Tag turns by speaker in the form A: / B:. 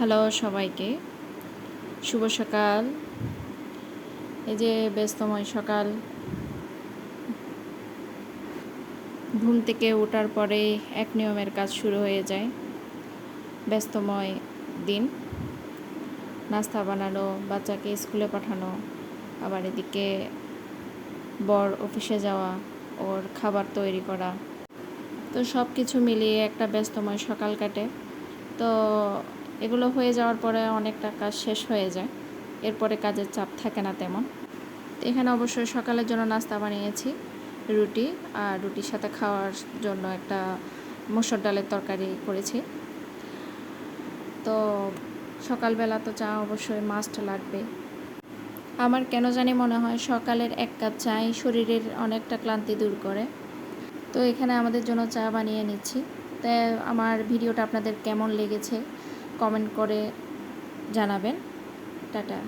A: Hello সবাইকে, শুভ সকাল। এই যে ব্যস্তময় সকাল, ঘুম থেকে ওঠার পরে এক নিয়মের কাজ শুরু হয়ে যায়। ব্যস্তময় দিন, নাস্তা বানানো, বাচ্চাকে স্কুলে পাঠানো, আবার এদিকে বর অফিসে যাওয়া, ওর খাবার তৈরি করা, তো সব কিছু মিলিয়ে একটা ব্যস্তময় সকাল কাটে। তো এগুলো হয়ে যাওয়ার পরে অনেকটা কাজ শেষ হয়ে যায়, এরপরে কাজের চাপ থাকে না তেমন। এখানে অবশ্যই সকালের জন্য নাস্তা বানিয়েছি, রুটি, আর রুটির সাথে খাওয়ার জন্য একটা মসুর ডালের তরকারি করেছি। তো সকালবেলা তো চা অবশ্যই মাস্ট লাগবে। আমার কেন জানি মনে হয় সকালের এক কাপ চাই শরীরের অনেকটা ক্লান্তি দূর করে। তো এখানে আমাদের জন্য চা বানিয়ে নিচ্ছি। তাই আমার ভিডিওটা আপনাদের কেমন লেগেছে কমেন্ট করে জানাবেন। টাটা।